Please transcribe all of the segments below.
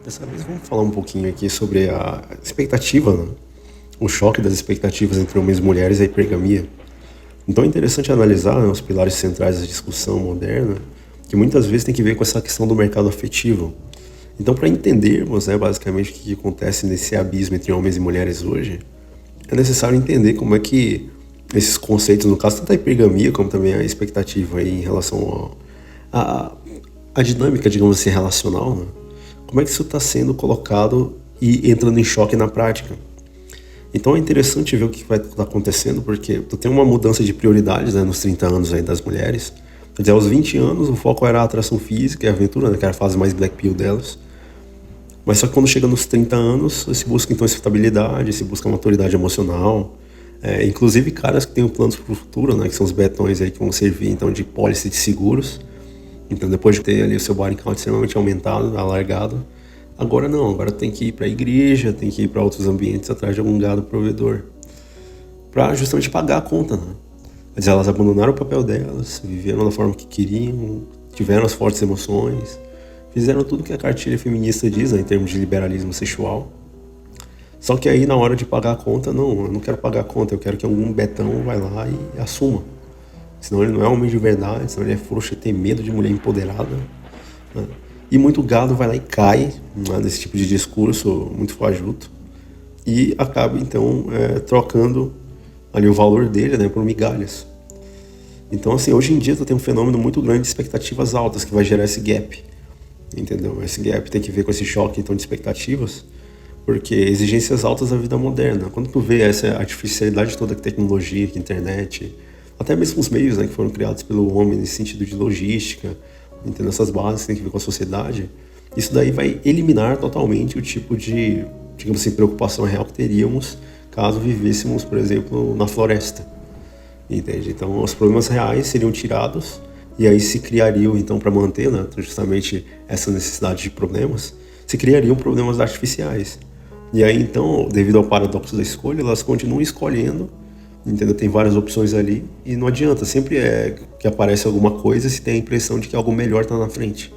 Dessa vez vamos falar um pouquinho aqui sobre a expectativa, né? O choque das expectativas entre homens e mulheres e a hipergamia. Então é interessante analisar, né, os pilares centrais da discussão moderna, que muitas vezes tem que ver com essa questão do mercado afetivo. Então, para entendermos, né, basicamente o que acontece nesse abismo entre homens e mulheres hoje, é necessário entender como é que esses conceitos, no caso tanto a hipergamia como também a expectativa aí em relação à dinâmica, digamos assim, relacional, né? Como é que isso está sendo colocado e entrando em choque na prática. Então é interessante ver o que vai estar acontecendo, porque tu tem uma mudança de prioridades, né, nos 30 anos aí das mulheres. Quer dizer, aos 20 anos o foco era a atração física e a aventura, né, que era a fase mais black pill delas. Mas só que quando chega nos 30 anos, se busca então estabilidade, se busca maturidade emocional. Inclusive caras que têm planos para o futuro, né, que são os betões aí que vão servir então de pólice de seguros. Então depois de ter ali o seu body count extremamente aumentado, alargado, agora não, agora tem que ir para a igreja, tem que ir para outros ambientes atrás de algum gado provedor, para justamente pagar a conta, né? Quer dizer, elas abandonaram o papel delas, viveram da forma que queriam, tiveram as fortes emoções, fizeram tudo que a cartilha feminista diz, né, em termos de liberalismo sexual. Só que aí na hora de pagar a conta, não, eu não quero pagar a conta, eu quero que algum betão vai lá e assuma. Senão ele não é homem de verdade, senão ele é frouxo e tem medo de mulher empoderada, né? E muito gado vai lá e cai, né, nesse tipo de discurso muito fajuto e acaba então trocando ali o valor dele, né, por migalhas. Então assim, hoje em dia tu tem um fenômeno muito grande de expectativas altas que vai gerar esse gap, entendeu? Esse gap tem que ver com esse choque então de expectativas, porque exigências altas da vida moderna. Quando tu vê essa artificialidade toda que tecnologia, que internet, até mesmo os meios, né, que foram criados pelo homem nesse sentido de logística, entendendo essas bases que tem que ver com a sociedade, isso daí vai eliminar totalmente o tipo de, digamos assim, preocupação real que teríamos caso vivêssemos, por exemplo, na floresta, entende? Então, os problemas reais seriam tirados e aí se criariam, então, para manter, né, justamente essa necessidade de problemas, se criariam problemas artificiais. E aí, então, devido ao paradoxo da escolha, elas continuam escolhendo, entendeu? Tem várias opções ali e não adianta, sempre é que aparece alguma coisa se tem a impressão de que algo melhor está na frente.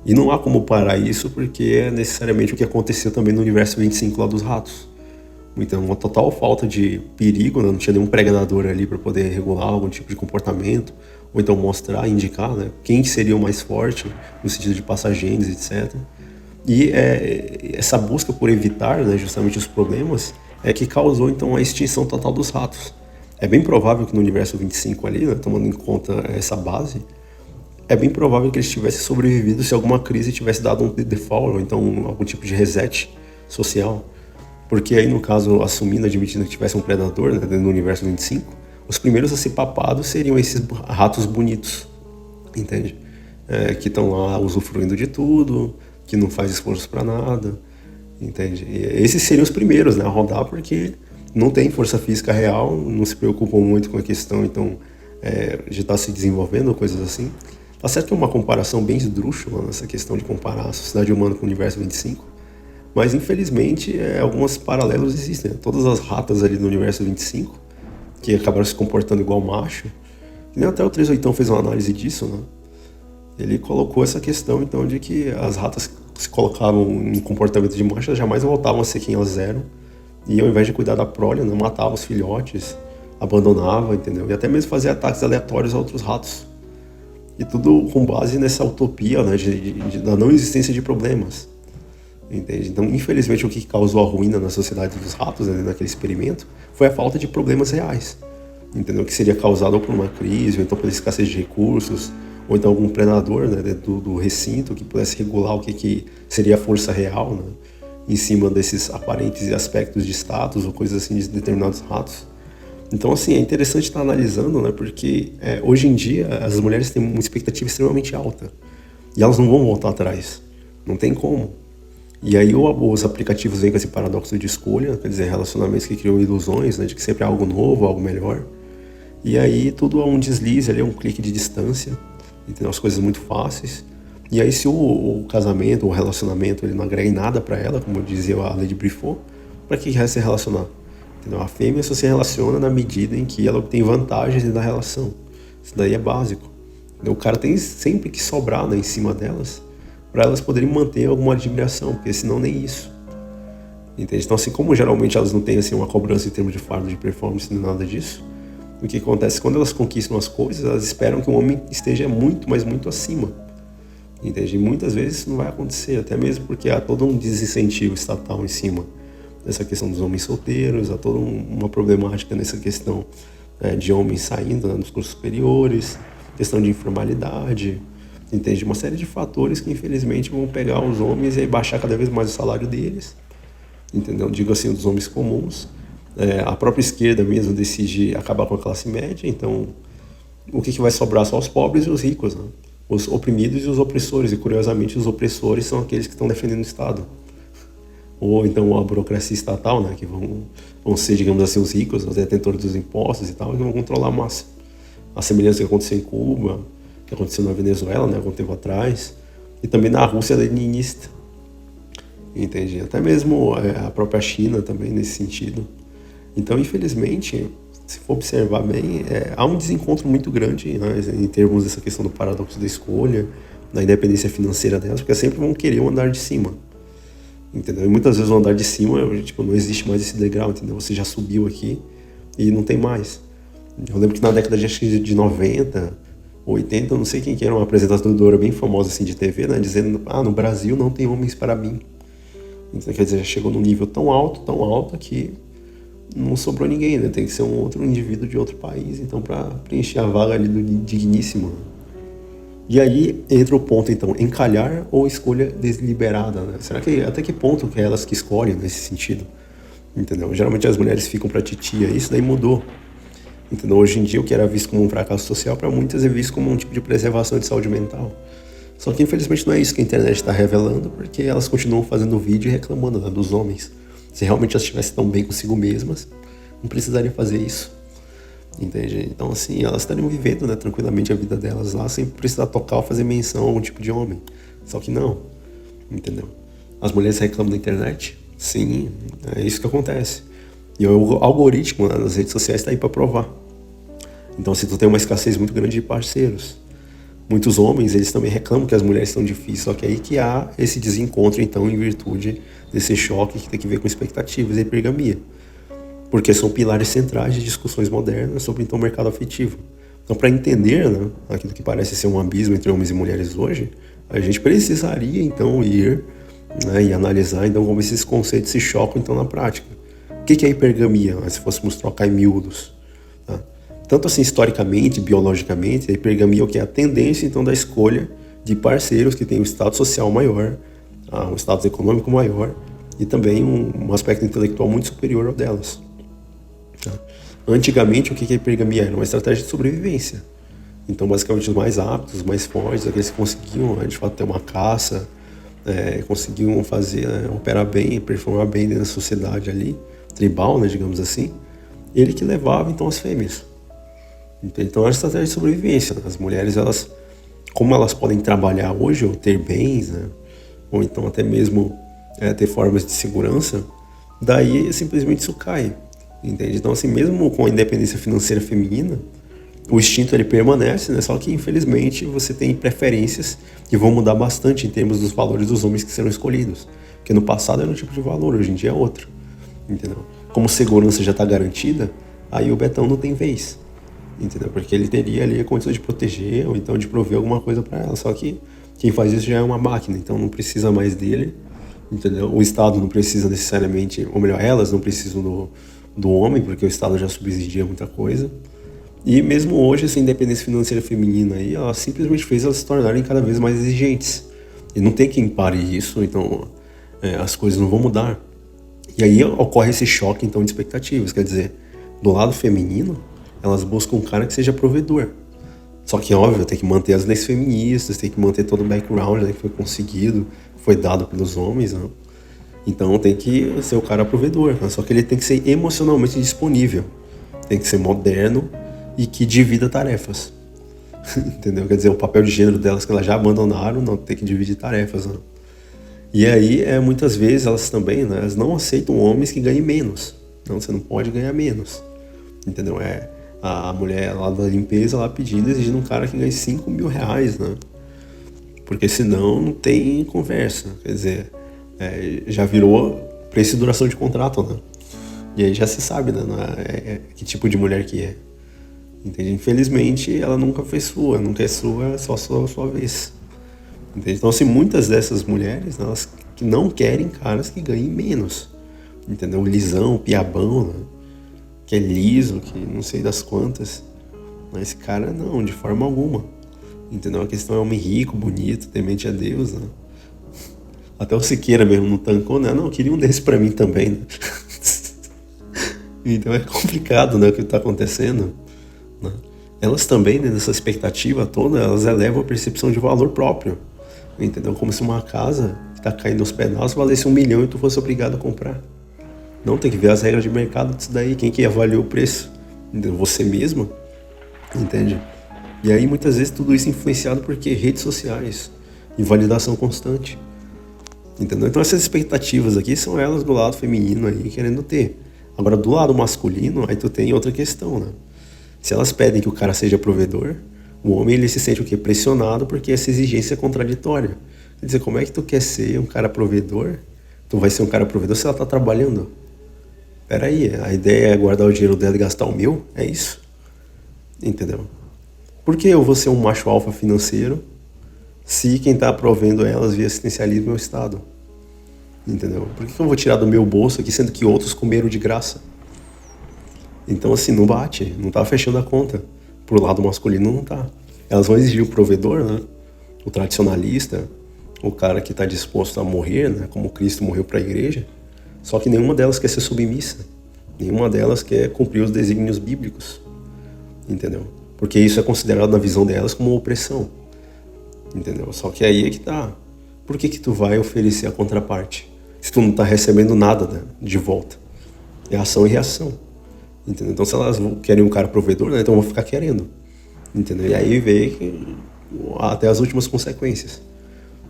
E não há como parar isso porque é necessariamente o que aconteceu também no universo 25 lá dos ratos. Então, uma total falta de perigo, né? Não tinha nenhum predador ali para poder regular algum tipo de comportamento, ou então mostrar, indicar, né, quem seria o mais forte no sentido de passar genes, etc. E essa busca por evitar, né, justamente os problemas é que causou então a extinção total dos ratos. É bem provável que no universo 25 ali, né, tomando em conta essa base, é bem provável que eles tivessem sobrevivido se alguma crise tivesse dado um default, ou então algum tipo de reset social. Porque aí, no caso, assumindo, admitindo que tivesse um predador, né, dentro do universo 25, os primeiros a ser papados seriam esses ratos bonitos, entende? Que estão lá usufruindo de tudo, que não faz esforço para nada, entende? E esses seriam os primeiros, né, a rodar, porque não tem força física real, não se preocupam muito com a questão, então, de estar se desenvolvendo, coisas assim. Tá certo que é uma comparação bem esdrúxula nessa questão de comparar a sociedade humana com o universo 25, mas infelizmente alguns paralelos existem, né? Todas as ratas ali do universo 25, que acabaram se comportando igual macho, e nem até o 38 fez uma análise disso, né? Ele colocou essa questão então de que as ratas que se colocavam em comportamento de macho jamais voltavam a ser quem elas eram, e ao invés de cuidar da prole, né, matavam os filhotes, abandonavam, entendeu? E até mesmo fazia ataques aleatórios a outros ratos. E tudo com base nessa utopia, né, da não existência de problemas, entende? Então, infelizmente, o que causou a ruína na sociedade dos ratos, né, naquele experimento, foi a falta de problemas reais, entendeu? Que seria causado por uma crise, ou então pela escassez de recursos, ou então algum predador, né, dentro do recinto que pudesse regular o que seria a força real, né, em cima desses aparentes aspectos de status ou coisas assim de determinados ratos. Então, assim, é interessante estar analisando, né, porque hoje em dia as mulheres têm uma expectativa extremamente alta e elas não vão voltar atrás, não tem como. E aí os aplicativos vêm com esse paradoxo de escolha, quer dizer, relacionamentos que criam ilusões, né, de que sempre é algo novo, algo melhor. E aí tudo é um deslize, ali é um clique de distância, entendeu? As coisas muito fáceis. E aí se o casamento, o relacionamento, ele não agrega em nada para ela, como dizia a Lady Briffaut, para que vai se relacionar? Entendeu? A fêmea só se relaciona na medida em que ela obtém vantagens da relação. Isso daí é básico. O cara tem sempre que sobrar, né, em cima delas, para elas poderem manter alguma admiração, porque senão nem isso. Entende? Então, assim, como geralmente elas não têm assim, uma cobrança em termos de fardo de performance nem nada disso, o que acontece quando elas conquistam as coisas, elas esperam que o homem esteja muito, mas muito acima. Entende? E muitas vezes isso não vai acontecer, até mesmo porque há todo um desincentivo estatal em cima dessa questão dos homens solteiros, há toda uma problemática nessa questão de homens saindo, né, dos cursos superiores, questão de informalidade, entende? Uma série de fatores que infelizmente vão pegar os homens e baixar cada vez mais o salário deles, entendeu? Digo assim, dos homens comuns. A própria esquerda mesmo decide acabar com a classe média, então o que vai sobrar só os pobres e os ricos, né? Os oprimidos e os opressores, e curiosamente os opressores são aqueles que estão defendendo o Estado. Ou então a burocracia estatal, né, que vão ser, digamos assim, os ricos, os detentores dos impostos e tal, que vão controlar a massa. A semelhança que aconteceu em Cuba, que aconteceu na Venezuela, né, algum tempo atrás, e também na Rússia leninista. Entende? Até mesmo a própria China também nesse sentido. Então, infelizmente, se for observar bem, há um desencontro muito grande, né, em termos dessa questão do paradoxo da escolha, da independência financeira delas, porque sempre vão querer o andar de cima. Entendeu? E muitas vezes o andar de cima, não existe mais esse degrau, entendeu? Você já subiu aqui e não tem mais. Eu lembro que na década de 90, 80, eu não sei quem que era, uma apresentadora bem famosa assim de TV, né? Dizendo, no Brasil não tem homens para mim. Então, quer dizer, já chegou num nível tão alto que não sobrou ninguém, né? Tem que ser um outro indivíduo de outro país, então, para preencher a vaga ali do digníssimo. E aí entra o ponto, então, encalhar ou escolha deliberada, né? Será que até que ponto que é elas que escolhem nesse sentido? Entendeu? Geralmente as mulheres ficam pra titia, isso daí mudou. Entendeu? Hoje em dia o que era visto como um fracasso social, para muitas é visto como um tipo de preservação de saúde mental. Só que infelizmente não é isso que a internet está revelando, porque elas continuam fazendo vídeo e reclamando, né, dos homens. Se realmente elas estivessem tão bem consigo mesmas, não precisariam fazer isso. Entende? Então, assim, elas estariam vivendo, né, tranquilamente a vida delas lá, sem precisar tocar ou fazer menção a algum tipo de homem. Só que não, entendeu? As mulheres reclamam da internet? Sim, é isso que acontece. E o algoritmo, né, nas redes sociais está aí para provar. Então, se tu tem uma escassez muito grande de parceiros, muitos homens, eles também reclamam que as mulheres são difíceis, só que aí que há esse desencontro, então, em virtude desse choque que tem que ver com expectativas e hipergamia. Porque são pilares centrais de discussões modernas sobre então o mercado afetivo. Então, para entender, né, aquilo que parece ser um abismo entre homens e mulheres hoje, a gente precisaria então ir, né, e analisar então como esses conceitos se chocam então na prática. O que é a hipergamia? Se fôssemos trocar em miúdos, tá? Tanto assim historicamente, biologicamente, a hipergamia é o que é a tendência então da escolha de parceiros que têm um status social maior, um status econômico maior e também um aspecto intelectual muito superior ao delas. Antigamente, o que a hipergamia era? Uma estratégia de sobrevivência. Então, basicamente, os mais aptos, os mais fortes, aqueles que conseguiam, de fato, ter uma caça, conseguiam fazer, operar bem, performar bem dentro da sociedade ali, tribal, né, digamos assim, ele que levava, então, as fêmeas. Então, era uma estratégia de sobrevivência. As mulheres, elas, como elas podem trabalhar hoje, ou ter bens, né, ou então até mesmo ter formas de segurança, daí simplesmente isso cai. Entende? Então, assim, mesmo com a independência financeira feminina, o instinto ele permanece, né? Só que, infelizmente, você tem preferências que vão mudar bastante em termos dos valores dos homens que serão escolhidos. Porque no passado era um tipo de valor, hoje em dia é outro. Entendeu? Como segurança já está garantida, aí o Betão não tem vez. Entendeu? Porque ele teria ali a condição de proteger ou então de prover alguma coisa para ela. Só que quem faz isso já é uma máquina, então não precisa mais dele. Entendeu? O Estado não precisa necessariamente, ou melhor, elas não precisam do homem, porque o Estado já subsidia muita coisa. E mesmo hoje, essa independência financeira feminina aí, ela simplesmente fez elas se tornarem cada vez mais exigentes. E não tem quem pare isso, então as coisas não vão mudar. E aí ocorre esse choque, então, de expectativas. Quer dizer, do lado feminino, elas buscam um cara que seja provedor. Só que, óbvio, tem que manter as leis feministas, tem que manter todo o background, né, que foi conseguido, foi dado pelos homens, né? Então tem que ser o cara provedor, né? Só que ele tem que ser emocionalmente disponível, tem que ser moderno e que divida tarefas. Entendeu? Quer dizer, o papel de gênero delas que elas já abandonaram, não tem que dividir tarefas, né? E aí, muitas vezes elas também, né, elas não aceitam homens que ganhem menos. Não, você não pode ganhar menos. Entendeu? A mulher lá da limpeza lá pedindo, exigindo um cara que ganhe 5 mil reais, né? Porque senão não tem conversa. Quer dizer, já virou preço e duração de contrato, né? E aí já se sabe, né? Que tipo de mulher que é. Entende? Infelizmente, ela nunca foi sua. Nunca é sua, é só sua vez. Entende? Então, assim, muitas dessas mulheres, elas que não querem caras que ganhem menos. Entendeu? O lisão, o piabão, né? Que é liso, que não sei das quantas. Mas esse cara, não, de forma alguma. Entendeu? A questão é homem rico, bonito, temente a Deus, né? Até o Siqueira mesmo não tancou, né? Não, eu queria um desse pra mim também, né? Então é complicado, né, o que tá acontecendo, né? Elas também, né, nessa expectativa toda, elas elevam a percepção de valor próprio, entendeu? Como se uma casa que tá caindo aos pedaços valesse 1 milhão e tu fosse obrigado a comprar. Não, tem que ver as regras de mercado disso daí, quem que avaliou o preço, entendeu? Você mesma, entende? E aí muitas vezes tudo isso é influenciado por quê? Redes sociais e validação constante, entendeu? Então essas expectativas aqui são elas do lado feminino aí querendo ter. Agora do lado masculino, aí tu tem outra questão, né? Se elas pedem que o cara seja provedor, o homem ele se sente o quê? Pressionado porque essa exigência é contraditória. Quer dizer, como é que tu quer ser um cara provedor? Tu vai ser um cara provedor se ela tá trabalhando. Peraí, a ideia é guardar o dinheiro dela e gastar o meu? É isso? Entendeu? Por que eu vou ser um macho alfa financeiro se quem tá provendo elas via assistencialismo é o Estado? Entendeu? Por que eu vou tirar do meu bolso aqui, sendo que outros comeram de graça? Então, assim, não bate, não tá fechando a conta. Pro lado masculino não tá. Elas vão exigir o provedor, né? O tradicionalista, o cara que tá disposto a morrer, né? Como Cristo morreu para a igreja. Só que nenhuma delas quer ser submissa. Nenhuma delas quer cumprir os desígnios bíblicos. Entendeu? Porque isso é considerado na visão delas como opressão. Entendeu? Só que aí é que tá. Por que tu vai oferecer a contraparte? Se tu não tá recebendo nada, né, de volta. É ação e reação. Entendeu? Então se elas querem um cara provedor, né, então vão ficar querendo. Entendeu? E aí vem até as últimas consequências.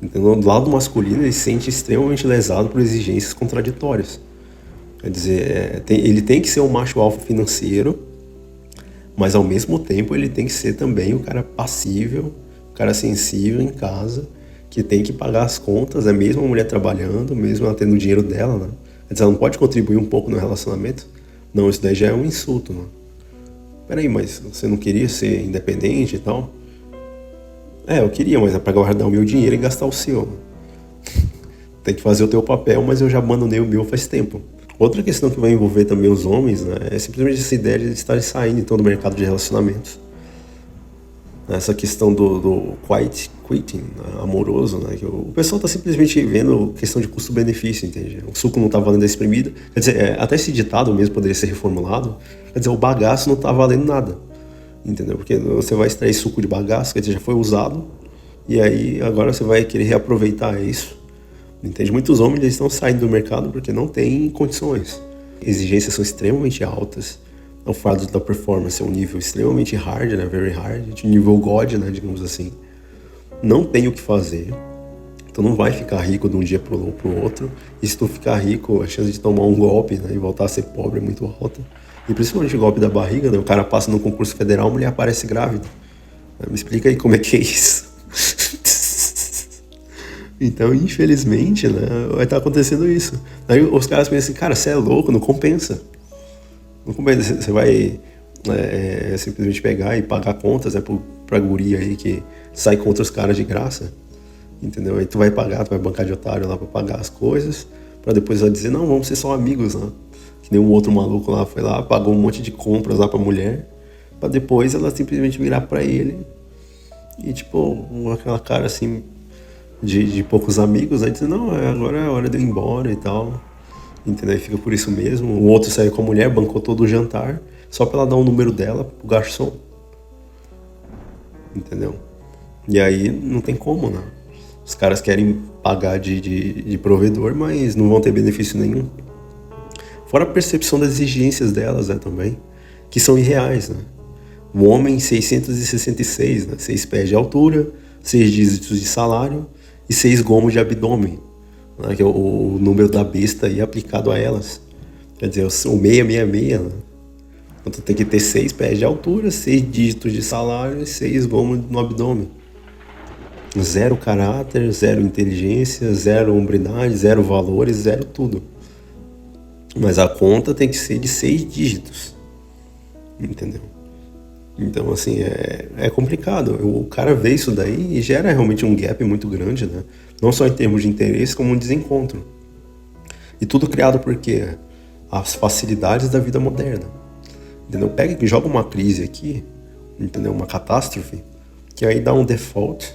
Entendeu? Do lado masculino ele se sente extremamente lesado por exigências contraditórias. Quer dizer, ele tem que ser um macho alfa financeiro, mas ao mesmo tempo ele tem que ser também o cara passível, o cara sensível em casa, que tem que pagar as contas, mesmo a mulher trabalhando, mesmo ela tendo o dinheiro dela, né? Quer dizer, ela não pode contribuir um pouco no relacionamento? Não, isso daí já é um insulto, né? Peraí, mas você não queria ser independente e tal? Eu queria, mas é pra guardar o meu dinheiro e gastar o seu. Tem que fazer o teu papel, mas eu já abandonei o meu faz tempo. Outra questão que vai envolver também os homens, né, é simplesmente essa ideia de estarem saindo então do mercado de relacionamentos. Essa questão do quiet quitting, né, amoroso, né, que o pessoal está simplesmente vendo questão de custo-benefício, entende? O suco não está valendo a espremida. Quer dizer, até esse ditado mesmo poderia ser reformulado. Quer dizer, o bagaço não está valendo nada, entendeu? Porque você vai extrair suco de bagaço, quer dizer, já foi usado, e aí agora você vai querer reaproveitar isso, entende? Muitos homens eles estão saindo do mercado porque não têm condições. Exigências são extremamente altas. O fardo da performance é um nível extremamente hard, né? Very hard, de nível God, né? Digamos assim. Não tem o que fazer. Tu não vai ficar rico de um dia pro outro. E se tu ficar rico, a chance de tomar um golpe, né, e voltar a ser pobre é muito alta. E principalmente o golpe da barriga, né? O cara passa no concurso federal, a mulher aparece grávida. Me explica aí como é que é isso. Então, infelizmente, né, vai estar acontecendo isso. Aí os caras pensam assim, cara, você é louco, não compensa. Não compensa, você vai simplesmente pegar e pagar contas, né, pra guria aí que sai contra os caras de graça, entendeu? Aí tu vai pagar, tu vai bancar de otário lá pra pagar as coisas, pra depois ela dizer, não, vamos ser só amigos, né? Que nem um outro maluco lá foi lá, pagou um monte de compras lá pra mulher, pra depois ela simplesmente virar pra ele e tipo, aquela cara assim de poucos amigos, aí dizer, não, agora é a hora de eu ir embora e tal. Entendeu? E fica por isso mesmo. O outro saiu com a mulher, bancou todo o jantar, só pra ela dar o número dela pro garçom. Entendeu? E aí não tem como, né? Os caras querem pagar de provedor, mas não vão ter benefício nenhum. Fora a percepção das exigências delas, né, também, que são irreais, né? O homem 666, né? 6 pés de altura, 6 dígitos de salário e 6 gomos de abdômen. Né, que é o número da besta aí aplicado a elas. Quer dizer, o 666, né? Então tu tem que ter 6 pés de altura, 6 dígitos de salário e 6 gomos no abdômen. Zero caráter, zero inteligência, zero hombridade, zero valores, zero tudo. Mas a conta tem que ser de 6 dígitos, entendeu? Então, assim, é complicado. O cara vê isso daí e gera realmente um gap muito grande, né? Não só em termos de interesse, como um desencontro. E tudo criado por quê? As facilidades da vida moderna. Entendeu? Pega e joga uma crise aqui, entendeu? Uma catástrofe, que aí dá um default.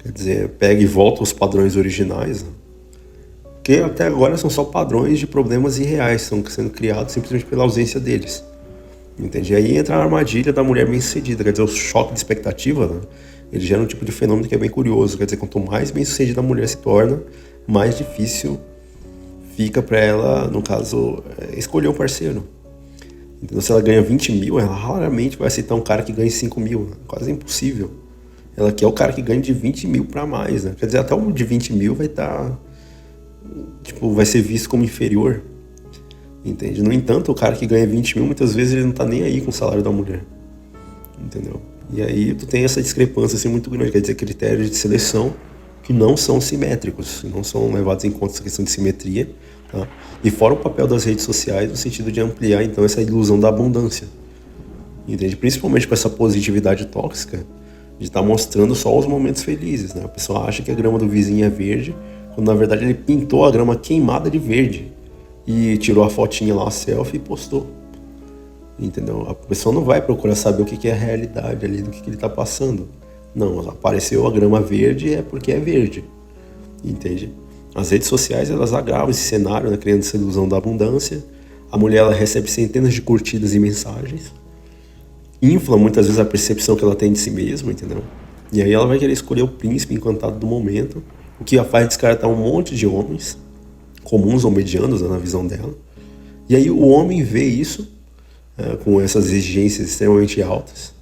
Quer dizer, pega e volta aos padrões originais, né? Que até agora são só padrões de problemas irreais, estão sendo criados simplesmente pela ausência deles. Entende? E aí entra a armadilha da mulher bem-sucedida, quer dizer, o choque de expectativa, né? Ele gera um tipo de fenômeno que é bem curioso, quer dizer, quanto mais bem-sucedida a mulher se torna, mais difícil fica para ela, no caso, escolher um parceiro. Então, se ela ganha 20 mil, ela raramente vai aceitar um cara que ganhe 5 mil, né? Quase impossível. Ela quer o cara que ganhe de 20 mil para mais, né? Quer dizer, até o de 20 mil vai estar, vai ser visto como inferior. Entende? No entanto, o cara que ganha 20 mil, muitas vezes ele não tá nem aí com o salário da mulher. Entendeu? E aí tu tem essa discrepância assim muito grande, quer dizer, critérios de seleção que não são simétricos, não são levados em conta essa questão de simetria, tá? E fora o papel das redes sociais no sentido de ampliar então essa ilusão da abundância. Entende? Principalmente com essa positividade tóxica de estar mostrando só os momentos felizes, né? A pessoa acha que a grama do vizinho é verde, quando na verdade ele pintou a grama queimada de verde. E tirou a fotinha lá, a selfie, e postou. Entendeu? A pessoa não vai procurar saber o que é a realidade ali, do que ele está passando. Não, apareceu a grama verde, é porque é verde. Entende? As redes sociais, elas agravam esse cenário, né, criando essa ilusão da abundância. A mulher, ela recebe centenas de curtidas e mensagens. Infla muitas vezes a percepção que ela tem de si mesma, entendeu? E aí ela vai querer escolher o príncipe encantado do momento, o que a faz descartar um monte de homens comuns ou medianos, né, na visão dela. E aí o homem vê isso com essas exigências extremamente altas.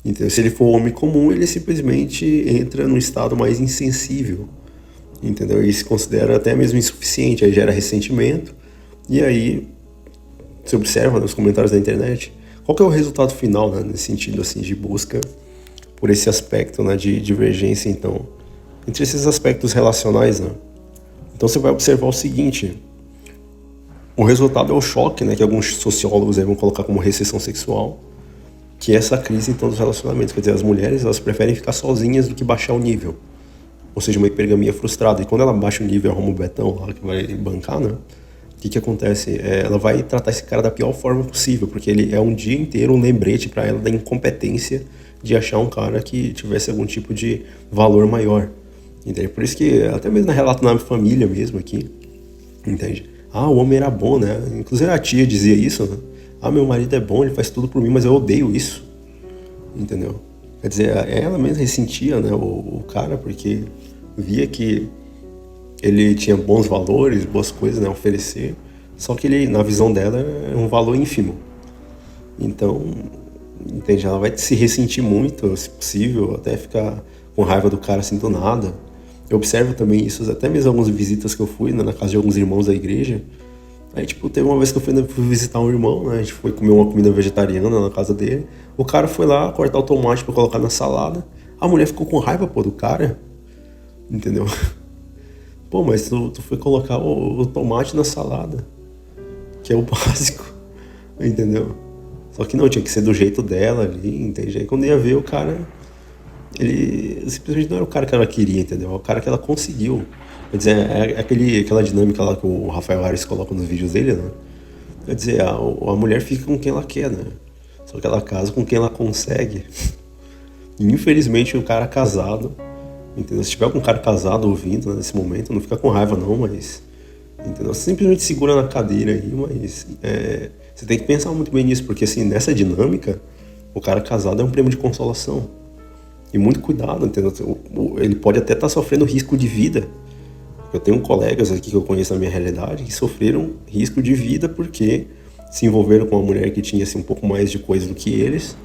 Então, se ele for um homem comum, ele simplesmente entra num estado mais insensível, entendeu? E se considera até mesmo insuficiente, aí gera ressentimento. E aí se observa nos comentários da internet qual que é o resultado final, né, nesse sentido assim de busca por esse aspecto, né, de divergência então entre esses aspectos relacionais, né? Então você vai observar o seguinte: o resultado é o choque, né, que alguns sociólogos aí vão colocar como recessão sexual, que é essa crise então dos relacionamentos. Quer dizer, as mulheres, elas preferem ficar sozinhas do que baixar o nível, ou seja, uma hipergamia frustrada. E quando ela baixa o nível, arruma o betão lá que vai bancar, né, o que acontece? Ela vai tratar esse cara da pior forma possível, porque ele é um dia inteiro um lembrete para ela da incompetência de achar um cara que tivesse algum tipo de valor maior. Entende? Por isso que, até mesmo na relato na família mesmo aqui, entende? Ah, o homem era bom, né? Inclusive a tia dizia isso, né? Ah, meu marido é bom, ele faz tudo por mim, mas eu odeio isso. Entendeu? Quer dizer, ela mesma ressentia, né, o cara, porque via que ele tinha bons valores, boas coisas, né, a oferecer, só que ele, na visão dela, é um valor ínfimo. Então, entende? Ela vai se ressentir muito, se possível, até ficar com raiva do cara assim do nada. Eu observo também isso, até mesmo algumas visitas que eu fui, né, na casa de alguns irmãos da igreja. Aí, teve uma vez que eu fui visitar um irmão, né, a gente foi comer uma comida vegetariana na casa dele. O cara foi lá cortar o tomate pra colocar na salada. A mulher ficou com raiva, pô, do cara. Entendeu? Pô, mas tu foi colocar o tomate na salada, que é o básico, entendeu? Só que não, tinha que ser do jeito dela ali, entende? Aí quando ia ver o cara, ele simplesmente não era o cara que ela queria, entendeu? É o cara que ela conseguiu. Quer dizer, aquela dinâmica lá que o Rafael Ares coloca nos vídeos dele, né? Quer dizer, a mulher fica com quem ela quer, né? Só que ela casa com quem ela consegue. E infelizmente o cara casado, entendeu? Se tiver algum cara casado ouvindo, né, nesse momento, não fica com raiva não, mas, entendeu? Você simplesmente segura na cadeira aí, mas você tem que pensar muito bem nisso, porque assim, nessa dinâmica, o cara casado é um prêmio de consolação. E muito cuidado, entendeu? Ele pode até estar sofrendo risco de vida. Eu tenho colegas aqui que eu conheço na minha realidade que sofreram risco de vida porque se envolveram com uma mulher que tinha assim, um pouco mais de coisa do que eles.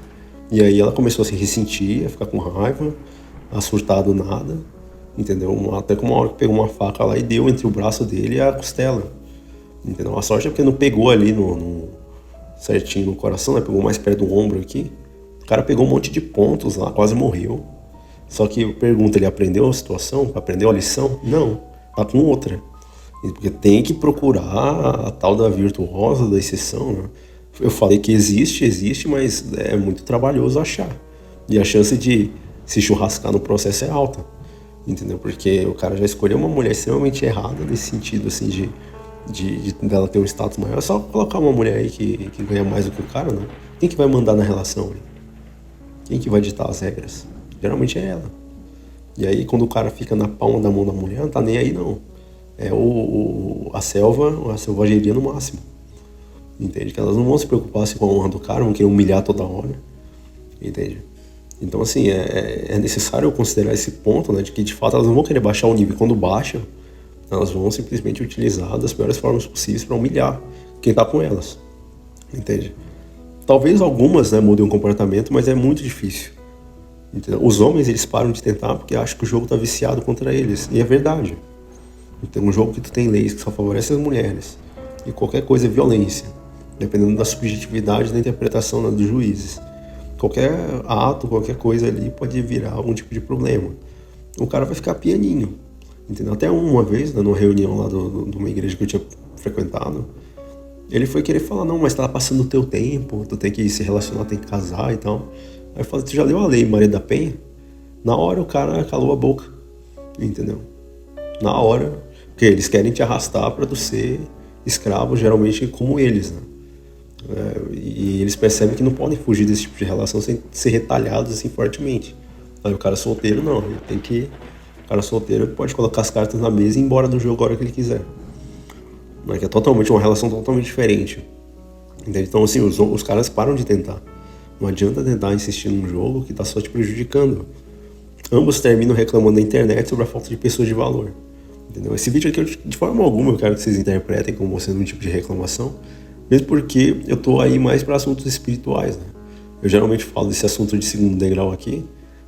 E aí ela começou a se ressentir, a ficar com raiva, a surtar do nada, entendeu? Até que uma hora que pegou uma faca lá e deu entre o braço dele e a costela, entendeu? A sorte é porque não pegou ali certinho no coração, né? Pegou mais perto do ombro aqui. O cara pegou um monte de pontos lá, quase morreu. Só que eu pergunto, ele aprendeu a situação? Aprendeu a lição? Não, tá com outra. Porque tem que procurar a tal da virtuosa, da exceção, né? Eu falei que existe, mas é muito trabalhoso achar. E a chance de se churrascar no processo é alta, entendeu? Porque o cara já escolheu uma mulher extremamente errada nesse sentido, assim, de dela ter um status maior. É só colocar uma mulher aí que ganha mais do que o cara, né? Quem que vai mandar na relação? Quem que vai ditar as regras? Geralmente é ela. E aí quando o cara fica na palma da mão da mulher, não tá nem aí não. É a selvageria no máximo. Entende? Que elas não vão se preocupar assim, com a honra do cara, vão querer humilhar toda hora. Entende? Então, assim, é necessário considerar esse ponto, né, de que, de fato, elas não vão querer baixar o nível. Quando baixam, elas vão simplesmente utilizar das piores formas possíveis para humilhar quem tá com elas. Entende? Talvez algumas, né, mudem o comportamento, mas é muito difícil. Entendeu? Os homens, eles param de tentar porque acham que o jogo tá viciado contra eles. E é verdade. Então, um jogo que tu tem leis que só favorecem as mulheres. E qualquer coisa é violência. Dependendo da subjetividade da interpretação, né, dos juízes. Qualquer ato, qualquer coisa ali pode virar algum tipo de problema. O cara vai ficar pianinho, entendeu? Até uma vez, né, numa reunião lá de uma igreja que eu tinha frequentado, ele foi querer falar, não, mas tá passando o teu tempo, tu tem que se relacionar, tem que casar e tal. Aí eu falei, tu já leu a lei Maria da Penha? Na hora o cara calou a boca, entendeu? Na hora, porque eles querem te arrastar para tu ser escravo, geralmente como eles, né? E eles percebem que não podem fugir desse tipo de relação sem ser retalhados assim fortemente. Aí o cara solteiro não, ele tem que... O cara solteiro pode colocar as cartas na mesa e ir embora do jogo a hora que ele quiser. Mas que é totalmente uma relação totalmente diferente. Entende? Então assim, os caras param de tentar. Não adianta tentar insistir num jogo que tá só te prejudicando. Ambos terminam reclamando na internet sobre a falta de pessoas de valor. Entendeu? Esse vídeo aqui, de forma alguma, eu quero que vocês interpretem como sendo um tipo de reclamação. Mesmo porque eu tô aí mais para assuntos espirituais, né? Eu geralmente falo desse assunto de segundo degrau aqui,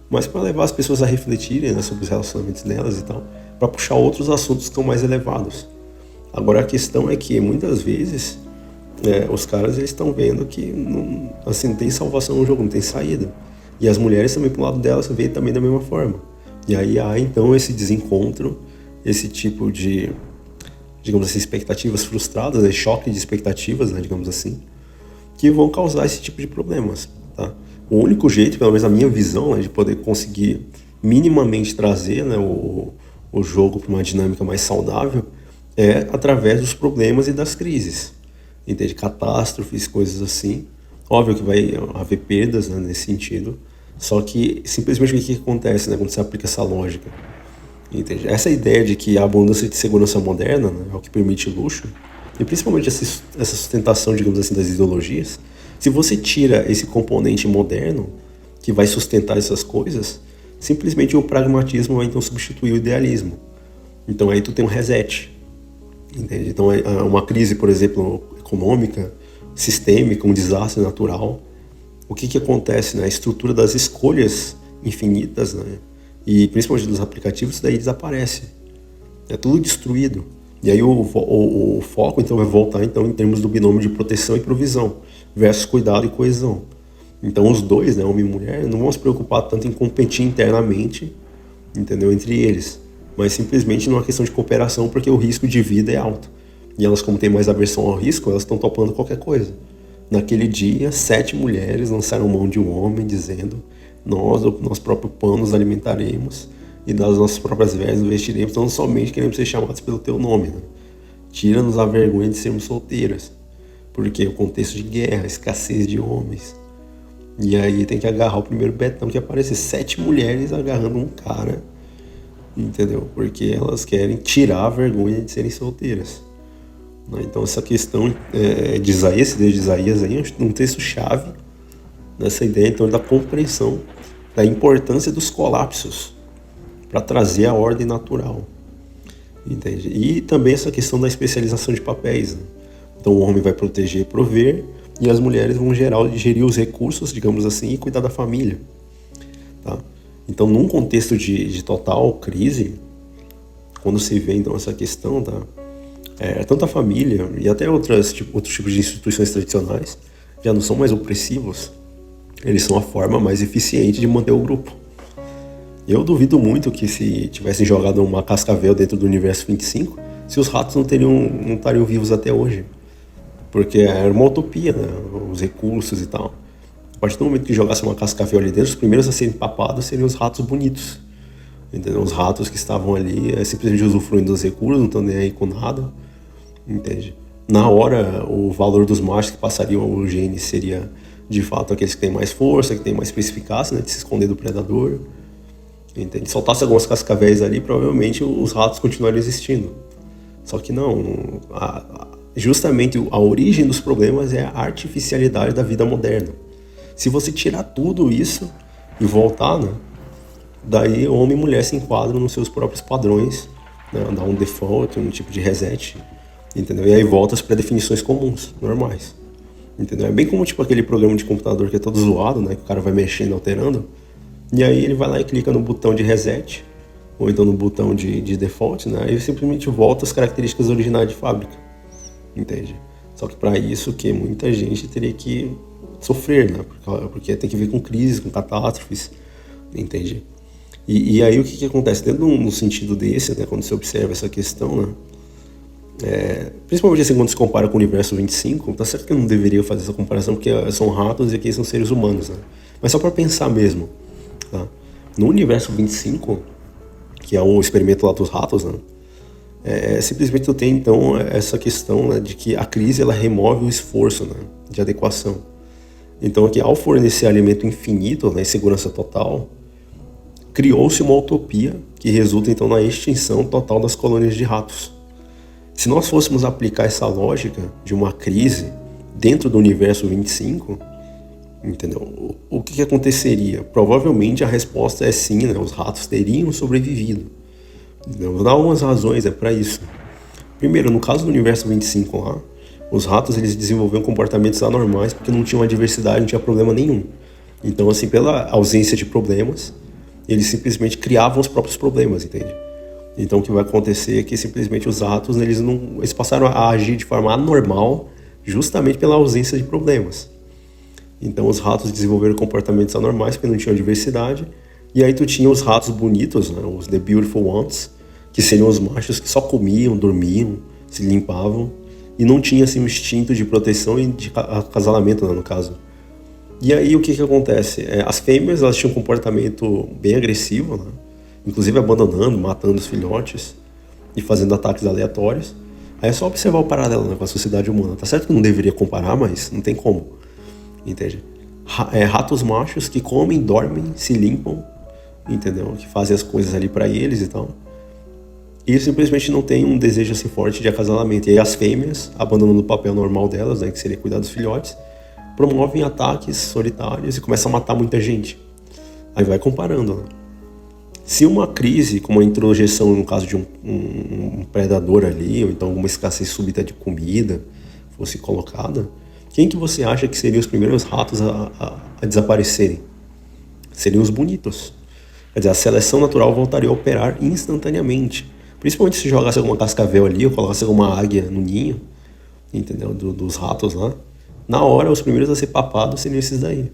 mas para levar as pessoas a refletirem, né, sobre os relacionamentos delas e tal, para puxar outros assuntos que estão mais elevados. Agora a questão é que muitas vezes os caras eles estão vendo que não, assim, não tem salvação no jogo, não tem saída. E as mulheres também pro lado delas veem também da mesma forma. E aí há então esse desencontro, esse tipo de, digamos assim, expectativas frustradas, né? Choque de expectativas, né? Digamos assim, que vão causar esse tipo de problemas, tá? O único jeito, pelo menos a minha visão, né, de poder conseguir minimamente trazer, né, o jogo para uma dinâmica mais saudável é através dos problemas e das crises, entende? Catástrofes, coisas assim. Óbvio que vai haver perdas, né, nesse sentido, só que simplesmente o que acontece, né, quando você aplica essa lógica? Entende? Essa ideia de que a abundância de segurança moderna, né, é o que permite luxo, e principalmente essa sustentação, digamos assim, das ideologias, se você tira esse componente moderno que vai sustentar essas coisas, simplesmente o pragmatismo vai então substituir o idealismo. Então aí tu tem um reset. Entende? Então uma crise, por exemplo, econômica, sistêmica, um desastre natural, o que acontece? Né? A estrutura das escolhas infinitas, né? E principalmente dos aplicativos, daí desaparece. É tudo destruído. E aí o foco então vai voltar então, em termos do binômio de proteção e provisão, versus cuidado e coesão. Então os dois, né, homem e mulher, não vão se preocupar tanto em competir internamente, entendeu, entre eles, mas simplesmente numa questão de cooperação, porque o risco de vida é alto. E elas, como têm mais aversão ao risco, elas estão topando qualquer coisa. Naquele dia, 7 mulheres lançaram mão de um homem dizendo: nós, do nosso próprio pão, nos alimentaremos e das nossas próprias vestes nos vestiremos, tão somente queremos ser chamados pelo teu nome. Né? Tira-nos a vergonha de sermos solteiras, porque o contexto de guerra, escassez de homens. E aí tem que agarrar o primeiro betão que aparecer, 7 mulheres agarrando um cara, entendeu? Porque elas querem tirar a vergonha de serem solteiras. Então essa questão de Isaías, esse Deus de Isaías aí, é um texto-chave nessa ideia então da compreensão da importância dos colapsos para trazer a ordem natural, entende? E também essa questão da especialização de papéis, né? Então o homem vai proteger e prover, e as mulheres vão gerir os recursos, digamos assim, e cuidar da família, tá? Então num contexto de total crise, quando se vê então essa questão, tá? Tanto a família e até outros tipos de instituições tradicionais já não são mais opressivos, eles são a forma mais eficiente de manter o grupo. Eu duvido muito que se tivessem jogado uma cascavel dentro do universo 25, se os ratos não estariam vivos até hoje. Porque era uma utopia, né? Os recursos e tal. A partir do momento que jogasse uma cascavel ali dentro, os primeiros a serem papados seriam os ratos bonitos. Entendeu? Os ratos que estavam ali simplesmente usufruindo dos recursos, não estão nem aí com nada. Entende? Na hora, o valor dos machos que passariam ao gene seria, de fato, aqueles que têm mais força, que têm mais perspicácia, né? De se esconder do predador. Entende? Soltasse algumas cascavéis ali, provavelmente os ratos continuariam existindo. Só que não. Justamente a origem dos problemas é a artificialidade da vida moderna. Se você tirar tudo isso e voltar, né, daí homem e mulher se enquadram nos seus próprios padrões, né, dá um default, um tipo de reset, entendeu? E aí volta as pré-definições comuns, normais. Entendeu? É bem como tipo aquele programa de computador que é todo zoado, né, que o cara vai mexendo, alterando, e aí ele vai lá e clica no botão de reset, ou então no botão de default, né, e simplesmente volta as características originais de fábrica. Entende? Só que para isso que muita gente teria que sofrer, né? Porque tem que ver com crises, com catástrofes, entende? E aí o que acontece? Dentro no sentido desse, né, quando você observa essa questão, né, principalmente assim, quando se compara com o universo 25, tá certo que eu não deveria fazer essa comparação porque são ratos e aqui são seres humanos, né? Mas só para pensar mesmo, tá? No universo 25, que é o experimento lá dos ratos, né? Simplesmente tu tem então essa questão, né, de que a crise ela remove o esforço, né, de adequação. Então aqui ao fornecer alimento infinito, né, em segurança total, criou-se uma utopia que resulta então na extinção total das colônias de ratos. Se nós fôssemos aplicar essa lógica de uma crise dentro do universo 25, entendeu? O que aconteceria? Provavelmente a resposta é sim, né, os ratos teriam sobrevivido. Eu vou dar algumas razões para isso. Primeiro, no caso do universo 25 lá, os ratos eles desenvolviam comportamentos anormais porque não tinham adversidade, não tinha problema nenhum. Então, assim, pela ausência de problemas, eles simplesmente criavam os próprios problemas, entende? Então, o que vai acontecer é que simplesmente os ratos eles passaram a agir de forma anormal justamente pela ausência de problemas. Então, os ratos desenvolveram comportamentos anormais porque não tinham adversidade. E aí tu tinha os ratos bonitos, né, os The Beautiful Ones, que seriam os machos que só comiam, dormiam, se limpavam e não tinha assim um instinto de proteção e de acasalamento, né, no caso. E aí o que acontece? As fêmeas elas tinham um comportamento bem agressivo, né, inclusive abandonando, matando os filhotes e fazendo ataques aleatórios. Aí é só observar o paralelo, né, com a sociedade humana. Tá certo que não deveria comparar, mas não tem como, entende? Ratos machos que comem, dormem, se limpam, entendeu? Que fazem as coisas ali pra eles e tal. E simplesmente não tem um desejo assim forte de acasalamento. E aí as fêmeas, abandonando o papel normal delas, né, que seria cuidar dos filhotes, promovem ataques solitários e começam a matar muita gente. Aí vai comparando, né? Se uma crise, como a introjeção no caso de um predador ali, ou então alguma escassez súbita de comida fosse colocada, quem que você acha que seriam os primeiros ratos a desaparecerem? Seriam os bonitos. Quer dizer, a seleção natural voltaria a operar instantaneamente. Principalmente se jogasse alguma cascavel ali ou colocasse alguma águia no ninho, entendeu? Dos ratos lá. Na hora, os primeiros a ser papados seriam esses daí.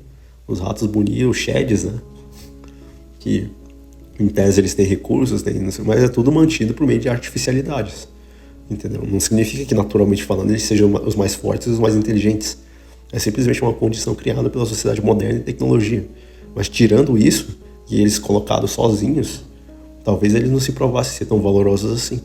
Os ratos bonitos, os sheds, né? Que, em tese, eles têm recursos, mas é tudo mantido por meio de artificialidades, entendeu? Não significa que, naturalmente falando, eles sejam os mais fortes e os mais inteligentes. É simplesmente uma condição criada pela sociedade moderna e tecnologia. Mas tirando isso, e eles colocados sozinhos, talvez eles não se provassem ser tão valorosos assim.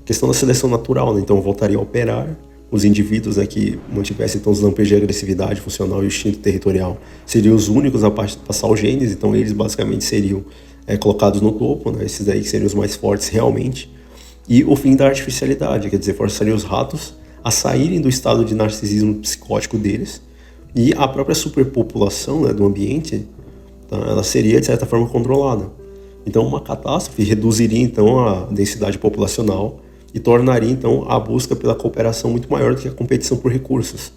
A questão da seleção natural, né? Então voltaria a operar. Os indivíduos, né, que mantivessem então os lampejos de agressividade funcional e o instinto territorial seriam os únicos a passar os genes, então eles basicamente seriam colocados no topo, né? Esses daí que seriam os mais fortes realmente. E o fim da artificialidade, quer dizer, forçaria os ratos a saírem do estado de narcisismo psicótico deles, e a própria superpopulação, né, do ambiente, tá, ela seria de certa forma controlada. Então uma catástrofe reduziria então a densidade populacional e tornaria então a busca pela cooperação muito maior do que a competição por recursos,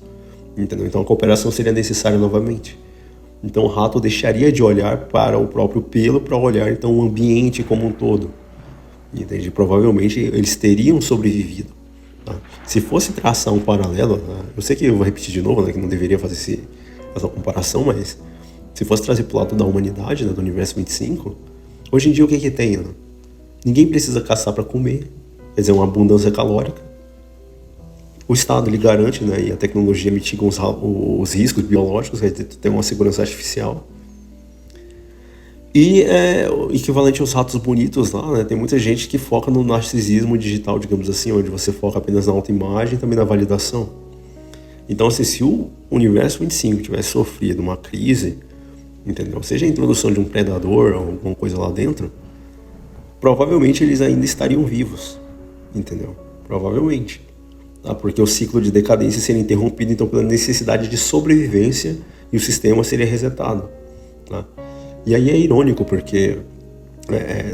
entendeu? Então a cooperação seria necessária novamente. Então o rato deixaria de olhar para o próprio pelo para olhar então o ambiente como um todo, entende? Provavelmente eles teriam sobrevivido, tá? Se fosse traçar um paralelo, né? Eu sei que eu vou repetir de novo, né, que não deveria fazer essa comparação, mas se fosse trazer para o lado da humanidade, né, do universo 25, Hoje em dia o que que tem, né? Ninguém precisa caçar para comer, quer dizer, uma abundância calórica. O Estado ele garante, né, e a tecnologia mitiga os riscos biológicos, quer dizer, tu tem uma segurança artificial. E é o equivalente aos ratos bonitos lá, né? Tem muita gente que foca no narcisismo digital, digamos assim, onde você foca apenas na autoimagem e também na validação. Então, assim, se o universo 25 tivesse sofrido uma crise, entendeu? Seja a introdução de um predador ou alguma coisa lá dentro, provavelmente eles ainda estariam vivos, entendeu? Provavelmente. Tá? Porque o ciclo de decadência seria interrompido, então, pela necessidade de sobrevivência e o sistema seria resetado. Tá? E aí é irônico, porque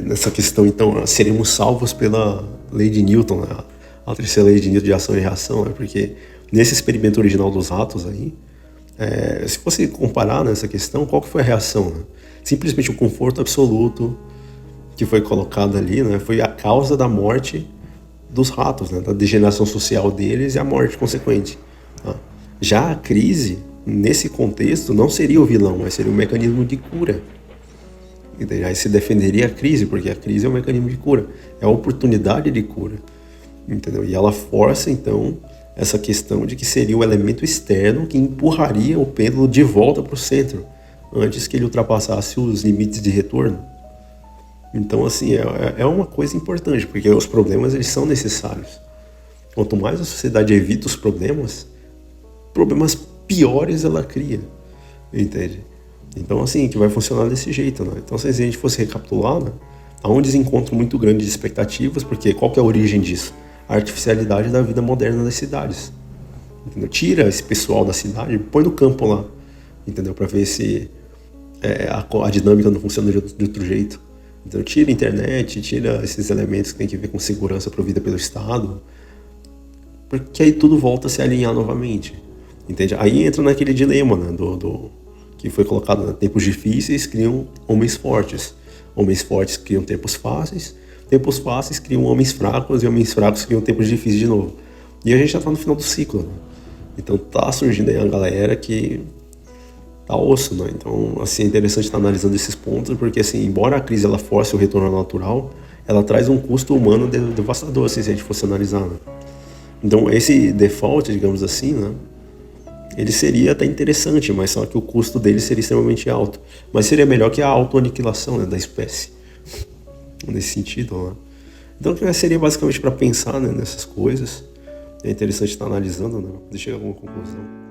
nessa questão, então, seremos salvos pela lei de Newton, né? A terceira lei de Newton de ação e reação, né? Porque nesse experimento original dos ratos aí, se você comparar nessa questão, qual que foi a reação? Né? Simplesmente o conforto absoluto que foi colocado ali, né? Foi a causa da morte dos ratos, né? Da degeneração social deles e a morte consequente. Tá? Já a crise, nesse contexto, não seria o vilão, mas seria o mecanismo de cura. Aí se defenderia a crise, porque a crise é um mecanismo de cura, é a oportunidade de cura, entendeu? E ela força, então, essa questão de que seria o elemento externo que empurraria o pêndulo de volta para o centro, antes que ele ultrapassasse os limites de retorno. Então, assim, é uma coisa importante, porque os problemas, eles são necessários. Quanto mais a sociedade evita os problemas piores ela cria, entende? Então, assim, que vai funcionar desse jeito, né? Então, se a gente fosse recapitular, né? Há um desencontro muito grande de expectativas, porque qual que é a origem disso? A artificialidade da vida moderna das cidades. Entendeu? Tira esse pessoal da cidade, põe no campo lá, entendeu? Para ver se a dinâmica não funciona de outro jeito. Então, tira a internet, tira esses elementos que tem que ver com segurança provida pelo Estado, porque aí tudo volta a se alinhar novamente, entende? Aí entra naquele dilema, né, que foi colocado, né? Tempos difíceis criam homens fortes criam tempos fáceis criam homens fracos e homens fracos criam tempos difíceis de novo. E a gente já tá no final do ciclo, né? Então tá surgindo aí a galera que tá osso, né? Então, assim, é interessante estar analisando esses pontos, porque, assim, embora a crise ela force o retorno ao natural, ela traz um custo humano devastador, assim, se a gente fosse analisar, né? Então, esse default, digamos assim, né? Ele seria até interessante, mas só que o custo dele seria extremamente alto. Mas seria melhor que a autoaniquilação, né, da espécie, nesse sentido, né? Então, seria basicamente para pensar, né, nessas coisas. É interessante estar analisando, né, de chegar a alguma conclusão.